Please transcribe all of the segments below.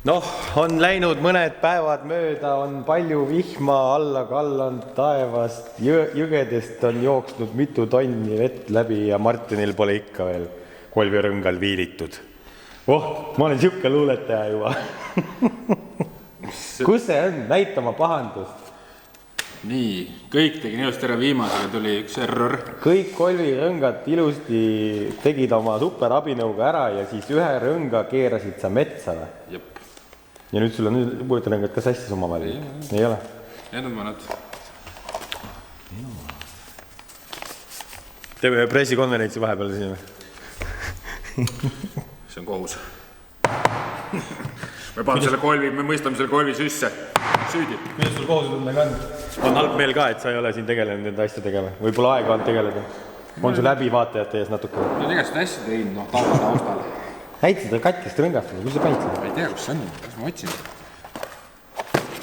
Noh, on läinud mõned päevad mööda, on palju vihma alla kallanud taevast, jõgedest on jooksnud mitu tonni vett läbi ja Martinil pole ikka veel kolvirõngal viilitud. Ma olen siuke luuletaja juba. Kus see on? Näita oma pahandust. Nii, kõik tegin ilusti ära viimasega, tuli üks error. Kõik kolvirõngad ilusti tegid oma superabinõuga ära ja siis ühe rõnga keerasid sa metsa. Jep. Ja nüüd sul on puuetarõngad ka sassis oma vahel? Ei ole? Need on mõned. Teeme pressikonverentsi vahepeal siin. See on kohus. Me mõistame selle kolvi süsse. Süüdi. Mida sul kohusetundega on? On halb meel ka, et sa ei ole siin tegelenud nende asja tegema. Võib-olla aega on tegeleda. On sul läbi vaatajate ees natuke? No tegelikult asja teinud, taustal. Häid seda katkest rõngast, kus sa panid seda? Ei tea, kus see on, kas ma otsin?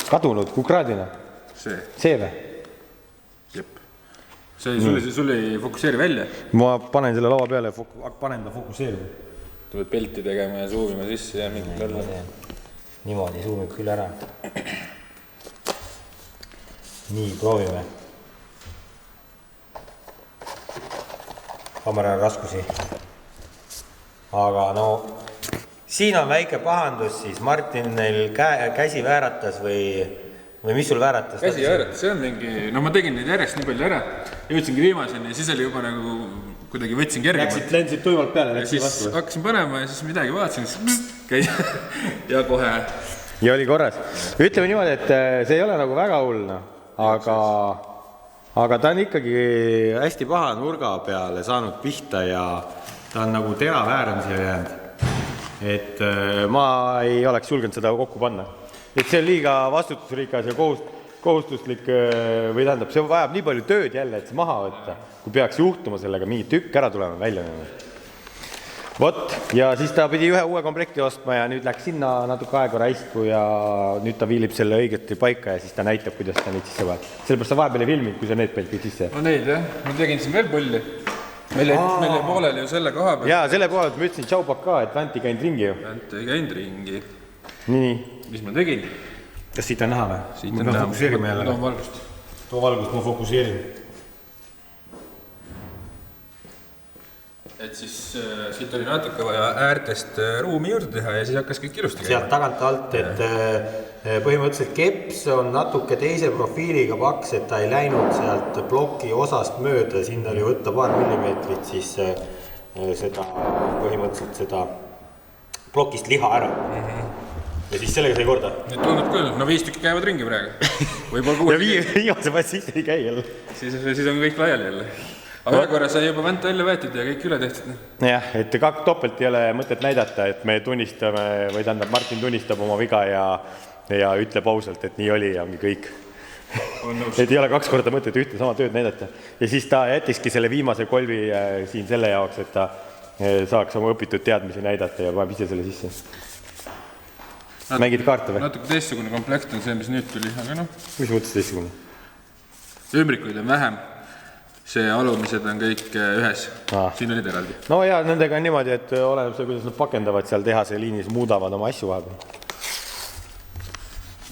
Kadunud, kukraadina? See või? Jep. Sul ei fokuseeri välja? Ma panen selle laua peale ja panen ta fokuseerima. Tuled pelti tegema ja suuvima sisse ja mingi kõlla. Niimoodi suumib küll ära. Nii, proovime. Kaamera on raskusi. Aga no, siin on väike pahandus siis. Martinil käsi vääratas või mis sul vääratas? Käsi vääratas, see on mingi... No ma tegin neid järjest nii palju ära. Jõudsingi viimaseni ja siis oli juba nagu kuidagi võtsin kergemalt. Lensid tuimalt peale? Ja siis hakkasin panema ja siis midagi vaatasin, käis ja kohe. Ja oli korras. Ütleme niimoodi, et see ei ole nagu väga hull, aga ta on ikkagi hästi paha nurga peale saanud pihta ja ta on nagu tera vääramisega jäänud. Et ma ei oleks julgenud seda kokku panna. Et see on liiga vastutusrikas ja kohustuslik või tähendab, see vajab nii palju tööd jälle, et see maha võtta, kui peaks juhtuma sellega mingi tükk ära tulema välja. Vot, ja siis ta pidi ühe uue komplekti ostma ja nüüd läks sinna natuke aega raisku ja nüüd ta viilib selle õigeti paika ja siis ta näitab, kuidas ta neid sisse vajab. Sellepärast sa vahepeal ei filminud, kui sa need peltid sisse. No neid jah, ma tegin siin veel pulli. Meil ei pooleli ju selle koha peal. Jaa, selle koha pealt ma ütlesin tšaupak ka, et Vänt ei käinud ringi ju. Vänt ei käinud ringi. Nii. Mis ma tegin? Kas siit on näha või? Siit on näha. Fokuseerime jälle. Too valgust. Too valgust ma fokuseerin. Et siis siit oli natuke vaja äärtest ruumi juurde teha ja siis hakkas kõik ilusti käima. Sealt tagant alt, et põhimõtteliselt keps on natuke teise profiiliga paks, et ta ei läinud sealt ploki osast mööda, sinna oli võtta paar millimeetrit siis seda põhimõtteliselt seda plokist liha ära. Ja siis sellega sai korda. Nüüd tundub küll, no 5 tükki käivad ringi praegu. Ja viimase pass sisse ei käi jälle. Siis on kõik laiali jälle. Aga ühe korra sai juba Vänt välja võetud ja kõik üle tehtud. Jah, et toppelt ei ole mõtet näidata, et me tunnistame, või tähendab, Martin tunnistab oma viga ja ütleb ausalt, et nii oli ja ongi kõik. Et ei ole 2 korda mõtet ühte sama tööd näidata. Ja siis ta jätiski selle viimase kolvi siin selle jaoks, et ta saaks oma õpitud teadmisi näidata ja paneb ise selle sisse. Mängid kaarte või? Natuke teistsugune komplekt on see, mis nüüd tuli, aga noh. Mis mõttes teistsugune? Ümbrikuid on vähem. See alumised on kõik ühes. Siin olid eraldi. No ja nendega on niimoodi, et oleneb see, kuidas nad pakendavad seal tehase liinis, muudavad oma asju vahepeal.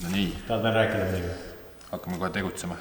No nii. Tahad veel rääkida midagi? Hakkame kohe tegutsema.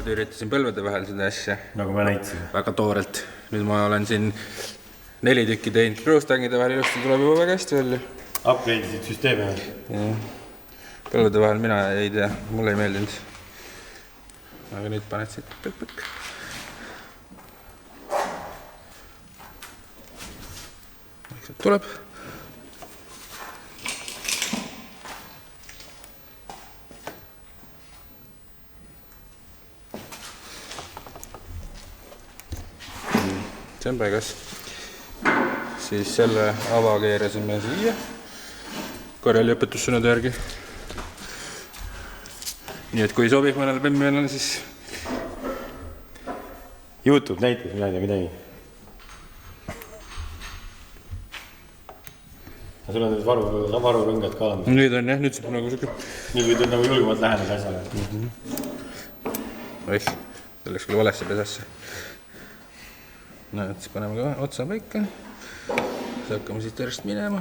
Üritasin põlvede vahel seda asja. Nagu ma näitasin. Väga toorelt. Nüüd ma olen siin 4 tükki teinud krõustangide vahel, ilusti tuleb juba väga hästi välja. Upgrade'isid süsteemi? Põlvede vahel mina ei tea, mulle ei meeldinud. Aga nüüd paned siit põk-põk. Tuleb. see on paigas. Siis selle ava keerasime siia Karjali õpetussõnade järgi. Nii et kui sobib mõnele bemmile, siis YouTube näitas, mina ei tea midagi. Sul on need varurõngad ka olemas. Nüüd on jah, nüüd saab nagu siuke. Nüüd võid nagu julgemalt läheneda asjale. Oih, selleks küll valesse pesasse. Näed, siis paneme ka otsa paika. Siis hakkame siit järjest minema.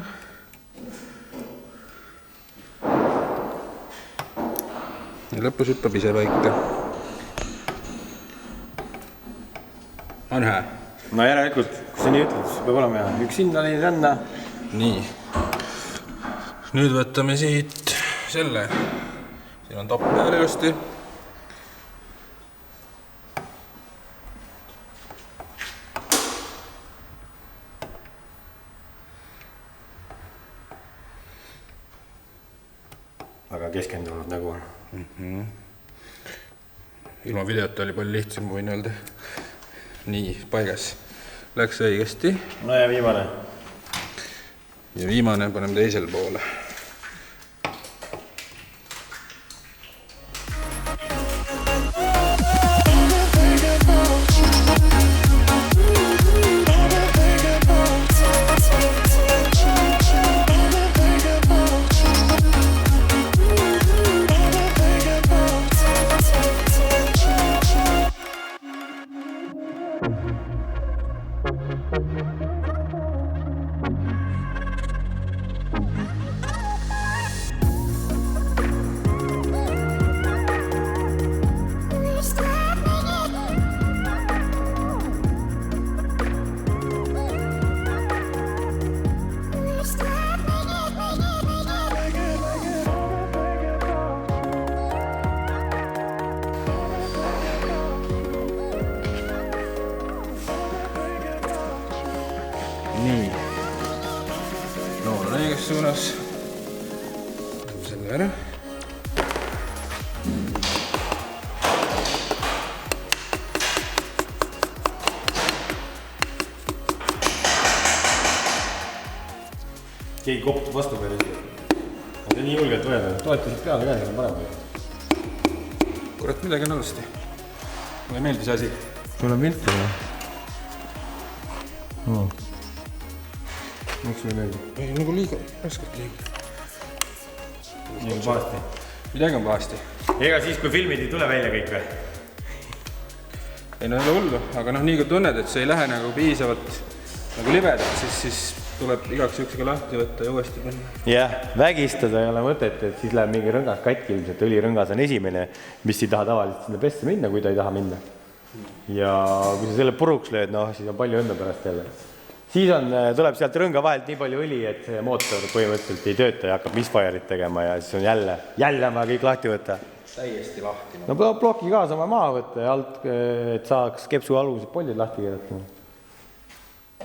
Ja lõpus hüppab ise paika. On hää? No järelikult, kui sa nii ütled, siis peab olema hea. Üks sinna, nii tänna. Nii. Nüüd võtame siit selle. Siin on topp peal ilusti. Väga keskendunud nagu on. Ilma videota oli palju lihtsam, võin öelda. Nii, paigas. Läks õigesti. No ja viimane. Ja viimane paneme teisel poole. Nii. Nool on õiges suunas. Selle ära. Keegi koptab vastu peale. See on nii julgelt võeda. Toetasid peale ka, see on parem. Kurat, midagi on halvasti. Mulle ei meeldi see asi. Sul on pilt või? Miks sulle meeldib? Ei, nagu liiga, raskelt liiga. Nii on pahasti. Midagi on pahasti. Ega siis, kui filmid ei tule välja kõik või? Ei, no ei ole hullu, aga nii kui tunned, et see ei lähe nagu piisavalt nagu libedalt, siis tuleb igaks üksega lahti võtta ja uuesti panna. Jah, vägistada ei ole mõtet, et siis läheb mingi rõngas katki ilmselt. Õlirõngas on esimene, mis ei taha tavaliselt sinna pesse minna, kui ta ei taha minna. Ja kui sa selle puruks lööd, siis on palju õnne pärast jälle. Siis tuleb sealt rõnga vahelt nii palju õli, et see mootor põhimõtteliselt ei tööta ja hakkab misfire'it tegema ja siis on jälle on vaja kõik lahti võtta. Täiesti lahti. No ploki kaasa oma maha võtta ja alt, et saaks kepsu alused poljid lahti keerata.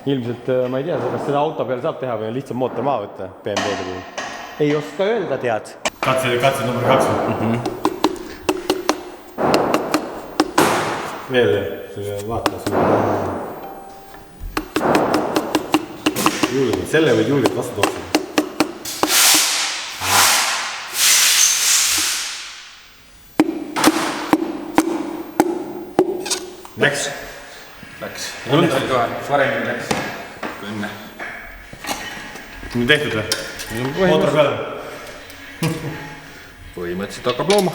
Ilmselt ma ei tea, kas seda auto peale saab teha või on lihtsalt mootor maha võtta BMW-de puhul. Ei oska öelda, tead. Katse number 2. Veel, vaata sulle. Julgelt, selle võid julgelt vastu toksida. Läks. Õnne oli kohe, varemini läks. Õnne. Nüüd tehtud või? Mootor peale. Põhimõtteliselt hakkab looma.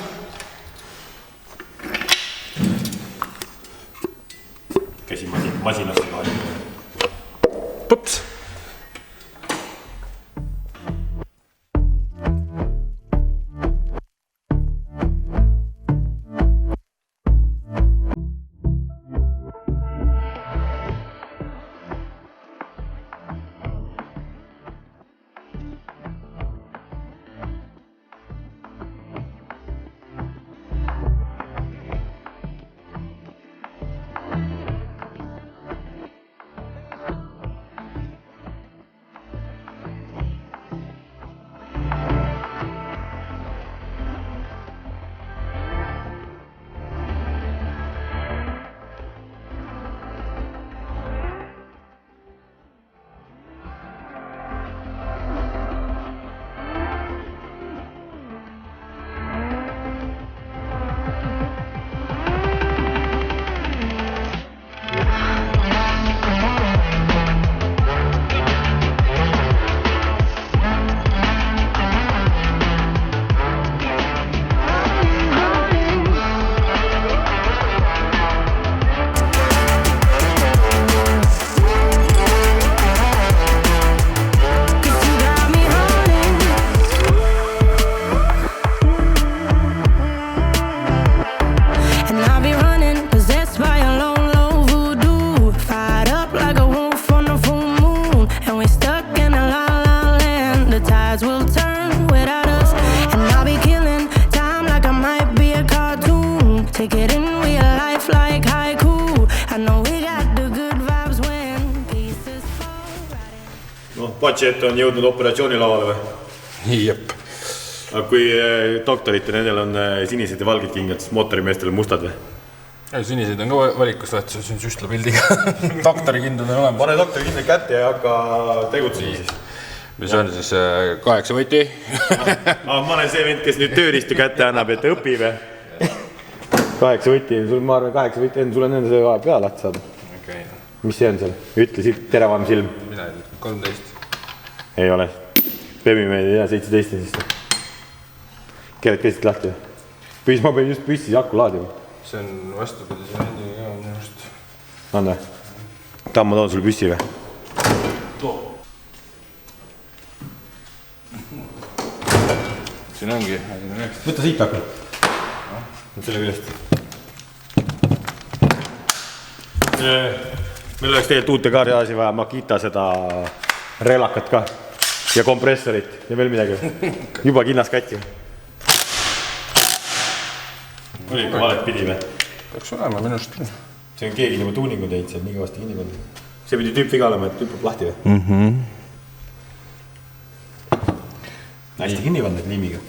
Käsi masinasse kohe. Pups. tides will turn without us. And I'll be killing time like I might be a cartoon. Take it in real life like haiku. I know we got the good vibes when pieces fall right in. No, Pachet on jõudnud operatsioonilavale või? Jep. Aga kui doktorite, nendel on sinised ja valged kingad, siis mootorimeestel on mustad või? Sinised on ka valikus võetud, see on süstla pildiga. Doktori kindad on olemas. Pane doktori kindad kätte ja hakka tegutsema siis. Mis on siis 8 võti? Ma olen see vend, kes nüüd tööriistu kätte annab, et õpi või? 8 võti, ma arvan 8 võti on, sul on enda see pea lahti saada. Okay. Mis see on seal? Ütle siit teravam silm. Mina ei tea, 13. Ei ole. Pemimeid ei tea, 17 siis. Keeled käisid lahti või? Ma pean just püssi aku laadima. See on vastupidi, see on endiga ka minu just. On või? Tahan ma toon sulle püssi või? Too. Siin ongi. Võta siit hakka. Selle küljest. Meil oleks tegelikult uute garjaaži vaja Makita seda relakat ka. Ja kompressorit ja veel midagi. Juba kinnas katki. Oli ikka valet pidi või? Peaks olema minust. See on keegi juba tuuningu teinud seal nii kõvasti kinni pannud. See pidi tüüp viga olema, et tüüp peab lahti või? Hästi kinni pannud liimiga.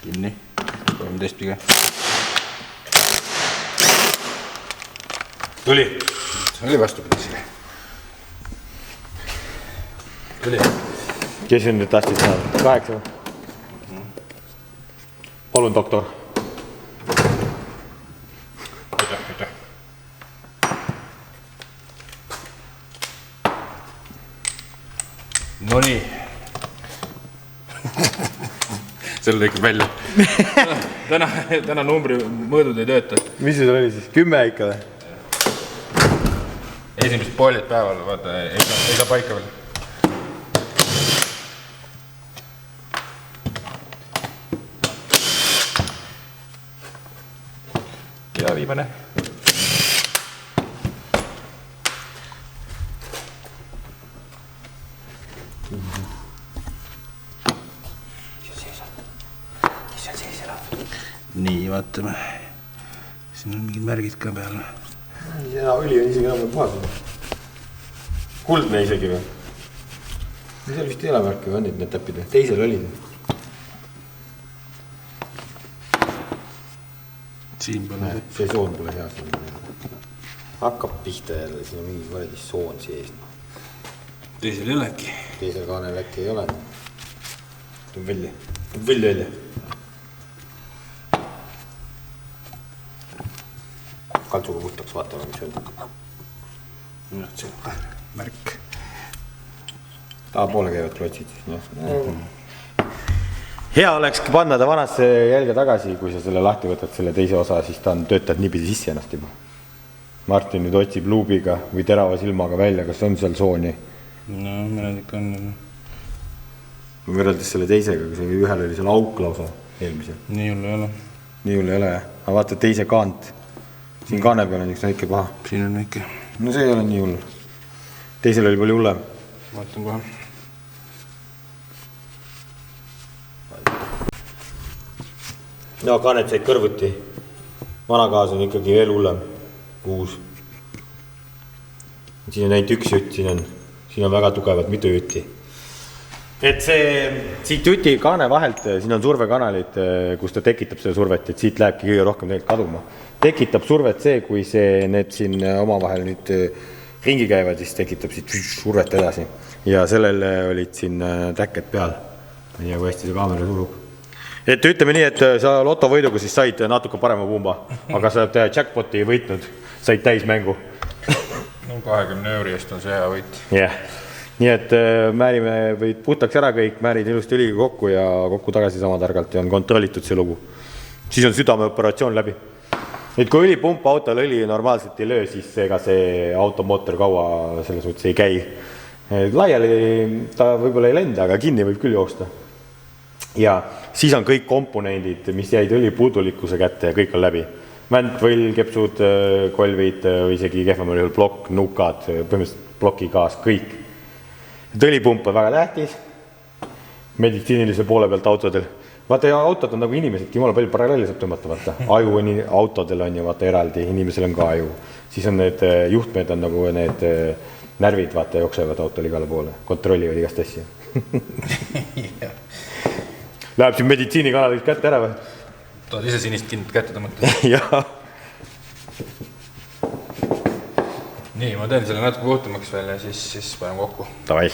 Kinni. 13 pige. Tuli. Oli vastupidi. Tuli. Kes on nüüd tastis saanud? 8 või? Palun, doktor. Aitäh. Nonii. Selle lõikab välja. Täna numbri mõõdud ei tööta. Mis sul oli siis? 10 ikka või? Esimesed poolid päeval, vaata, ei saa paika veel. Ja viimane. Nii, vaatame. Siin on mingid märgid ka peal. Ja õli on isegi enam puhas. Kuldne isegi või? Seal vist ei ole märke või on need täpid või? Teisel olid. Siin pole. See soon pole hea. Hakkab pihta jälle, siin on mingi võrdis soon sees. Teisel ei olegi. Teisel kaanel äkki ei ole. Tuleb välja. Kaltsuga puhtaks vaatame, mis öelda. See on märk. Poole käivad klotsid. Hea oleks panna ta vanasse jälge tagasi, kui sa selle lahti võtad selle teise osa, siis ta on töötanud niipidi sisse ennast juba. Martin nüüd otsib luubiga või terava silmaga välja, kas on seal sooni. No, mõned ikka on. Võrreldes selle teisega, kui ühel oli seal auk lausa eelmisel. Nii hull ei ole. Nii hull ei ole, jah. Aga vaata teise kaant. Siin kaane peal on üks väike paha. Siin on väike. No see ei ole nii hull. Teisel oli palju hullem. Vaatan kohe. No kaanet said kõrvuti. Vanagaas on ikkagi veel hullem. Uus. Siin on ainult üks jutt, siin on väga tugevad mitu jutti. Et see siit juti kaane vahelt, siin on survekanalid, kus ta tekitab seda survet, et siit lähebki kõige rohkem tegelikult kaduma. Tekitab survet see, kui need siin omavahel nüüd ringi käivad, siis tekitab siit survet edasi. Ja sellel olid siin täkked peal. Ja kui hästi see kaamera surub. Et ütleme nii, et sa lotovõiduga siis said natuke parema pumba, aga sa jackpoti ei võitnud, said täis mängu. No 20 euri eest on see hea võit. Jah. Nii et määrime või puhtaks ära kõik, määrid ilusti õliga kokku ja kokku tagasi sama targalt ja on kontrollitud see lugu. Siis on südameoperatsioon läbi. Et kui õlipump autol õli normaalselt ei löö, siis ega see automootor kaua selles mõttes ei käi. Laiali ta võib-olla ei lenda, aga kinni võib küll joosta. Ja siis on kõik komponendid, mis jäid õlipuudulikkuse kätte ja kõik on läbi. vänt, võll, kepsud, kolvid või isegi kehvemal juhul plokk, nukad, põhimõtteliselt ploki gaas, kõik. Tõlipump on väga tähtis meditsiinilise poole pealt autodel. Vaata, autod on nagu inimesed, jumala palju paralleeli saab tõmmata, vaata. Aju on autodel on ju vaata eraldi, inimesel on ka aju. Siis on need juhtmed on nagu need närvid, vaata, jooksevad autol igale poole. Kontrollivad igast asja. Läheb siin meditsiinikanalilt kätte ära või? Tahad ise sinist kindlat kätte tõmmata? Jaa. Nii, ma teen selle natuke puhtumaks veel ja siis panen kokku. Tavai.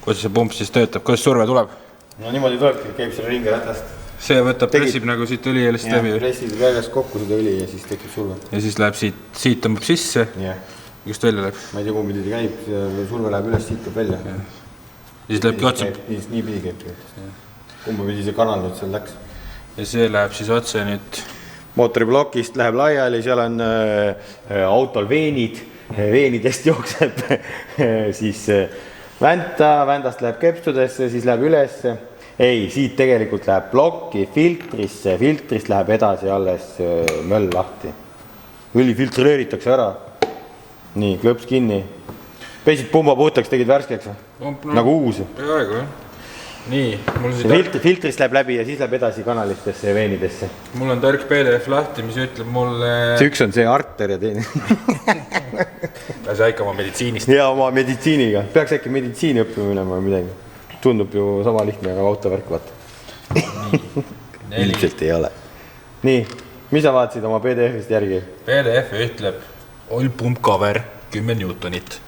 Kuidas see pump siis töötab? Kuidas surve tuleb? No niimoodi tulebki, käib selle ringi ratast. See pressib nagu siit õlielist läbi. Pressid järjest kokku seda õli ja siis tekib surve. Ja siis läheb siit tõmbab sisse. Just välja läheb. Ma ei tea, kumbidi ta käib, surve läheb üles, siit tuleb välja. Ja siis lähebki otsa. Nii pidi käib. Kumbapidi see kanal nüüd seal läks. Ja see läheb siis otsa nüüd. Mootoriblokist läheb laiali, seal on autol veenid, veenidest jookseb siis vändast läheb kepsudesse, siis läheb ülesse. Ei, siit tegelikult läheb plokki filtrisse, filtrist läheb edasi alles möll lahti. Õli filtreeritakse ära. Nii, klõps kinni. Pesid pumba puhtaks, tegid värskeks või? Nagu uus. Peaaegu, jah. Nii, filtrist läheb läbi ja siis läheb edasi kanalistesse ja veenidesse. Mul on tark PDF lahti, mis ütleb mulle... See üks on see arter ja teine. Pääse äkki oma meditsiinist. Ja oma meditsiiniga. Peaks äkki meditsiini õppima minema või midagi. Tundub ju sama lihtne, aga autovärk vaata. Ilmselt ei ole. Nii, mis sa vaatasid oma PDF-ist järgi? PDF ütleb oil pump cover 10 Newtonit.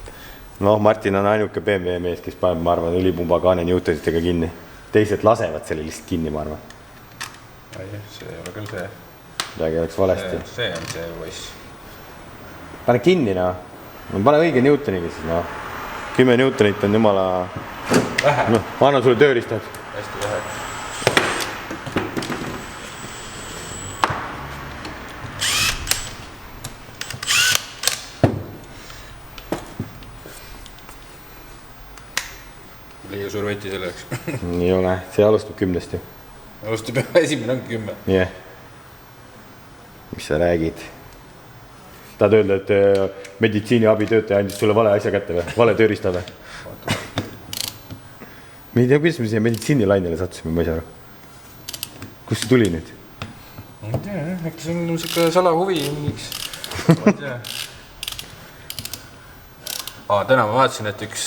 Noh, Martin on ainuke BMW mees, kes paneb, ma arvan, õlipumba 10 Newtonitega kinni. Teised lasevad selle lihtsalt kinni, ma arvan. Ei, see ei ole küll see. Midagi oleks valesti. See on see poiss. Pane kinni, noh. Pane õige Newtoniga siis, noh. 10 Newtonit on jumala... Vähe. No, ma annan sulle tööristad. Hästi vähe. Liiga suur võti selleks. Ei ole, see alustab 10 ju. Alustab esimene on 10. Jah. Mis sa räägid? Tahad öelda, et meditsiiniabi töötaja andis sulle vale asja kätte või? Vale tööriista või? Me ei tea, kuidas me siia meditsiinilainele sattusime, ma ei saa aru. Kus see tuli nüüd? Ma ei tea, äkki see on siuke salahuvi mingiks. Ma ei tea. Täna ma vaatasin, et üks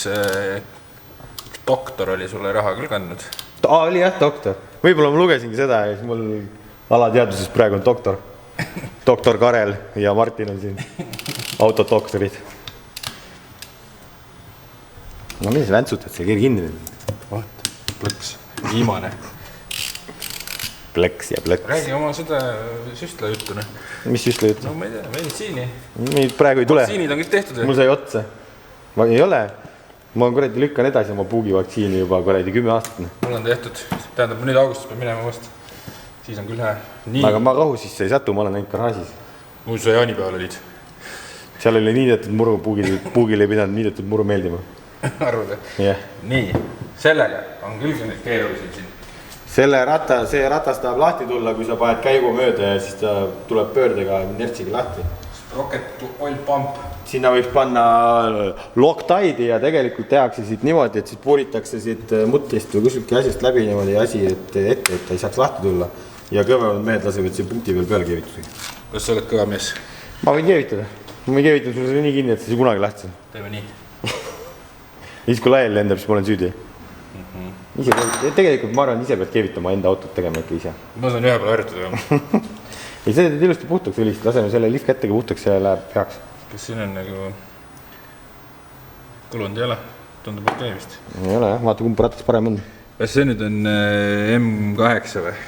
doktor oli sulle raha küll kandnud. Oli jah, doktor. Võib-olla ma lugesingi seda ja siis mul alateaduses praegu on doktor. Doktor Karel ja Martin on siin. Autodoktorid. No mis väntsutad see keegi kinni? Vaat, plõks. Viimane. Pleks ja pleks. Räägi oma seda süstla juttu. Mis süstla juttu? No ma ei tea, meditsiini. Praegu ei tule. Vaktsiinid on kõik tehtud. Mul sai otsa. Ei ole. Ma kuradi lükkan edasi oma puugivaktsiini juba kuradi 10 aastat. Mul on tehtud. Tähendab, nüüd augustis peab minema vast. Siis on küll hea. Nii. Aga ma rahu sisse ei satu, ma olen ainult garaažis. Mul sa jaanipäeval olid. Seal oli niidetud muru, puugil ei pidanud niidetud muru meeldima. Arvad? Yeah. Nii, sellega on küll keerulisem siin. See ratas tahab lahti tulla, kui sa paned käigu mööda ja siis ta tuleb pöördega inertsiga lahti. Rocket oil pump. Sinna võiks panna Loctide'i ja tegelikult tehakse siit niimoodi, et siis puuritakse siit mutrist või kuskilgi asjast läbi niimoodi asi, et ta ei saaks lahti tulla. Ja kõvemad mehed lasevad see punkti veel keevitusega. Kas sa oled kõva mees? Ma võin keevitada. Ma võin keevitada sulle nii kinni, et see kunagi lahti on. Teeme nii. Siis kui laiali lendab, siis ma olen süüdi. Tegelikult ma arvan, ise pead keevitama enda autot tegema ikka ise. Ma saan ühe peale harjutada. Ei, see teed ilusti puhtaks ülist, laseme selle liftkättega puhtaks ja läheb heaks. Kas siin on nagu kulunud ei ole? Tundub okei vist. Ei ole jah, vaata kumb ratas parem on. Kas see nüüd on M8 või?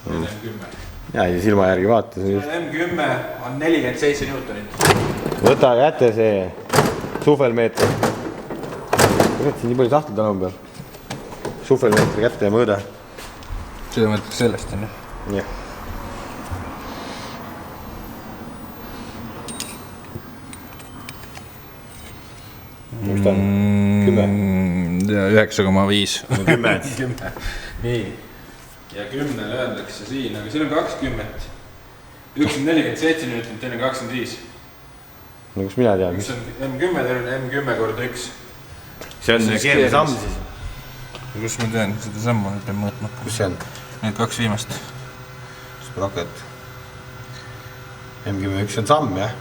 M10. Ja siis ilma järgi vaata. M10 on 47 Newtonit. Võta jäte see suhvelmeeter. Võtad siin nii palju sahtlid alum peal. Suhvelmeetri kätte ja mõõda. Seda mõtleks sellest on ju? Jah. Mis ta on? 10? 9,5. 10. Nii. Ja 10 öeldakse siin, aga siin on 20. Üks on 47 minutit, teine 25. No kus mina tean? Üks on M10, teine on M10 korda 1. See on keerme samm siis. Kus ma tean, seda sammu nüüd pean mõõtma. Kus see on? Need 2 viimast. Sprocket. M10 on samm, jah?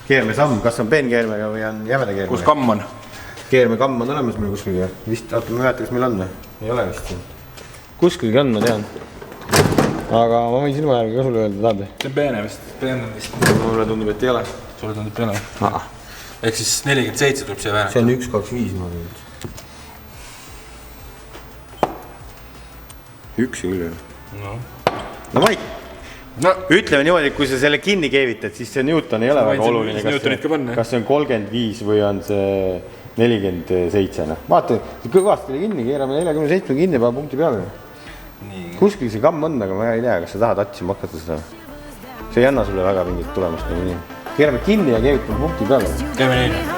Keerme samm, kas on peenkeermega või on jämeda keermega? Kus kamm on? Keerme kamm on olemas meil kuskil. Vist, ma mäleta, kas meil on. Ei ole vist siin. Kuskilgi on, ma tean. Aga ma võin sinu järgi ka sulle öelda, tahad? See on peene vist. Peene on vist. Mulle tundub, et ei ole. Sulle tundub peene. Ehk siis 47 tuleb see väärata. See on 1,25 ma nüüd. 1 küll. No ma ei... Ütleme niimoodi, et kui sa selle kinni keevitad, siis see Newton ei ole väga oluline. Kas see on 35 või on see 47. Vaata, kõvasti kinni, keerame 47 kinni, päeva punkti peale. Kuskil see kamm on, aga ma ei tea, kas sa tahad otsima hakata seda. See ei anna sulle väga mingit tulemust. Keerame kinni ja keevitame punkti peale. Käime nii.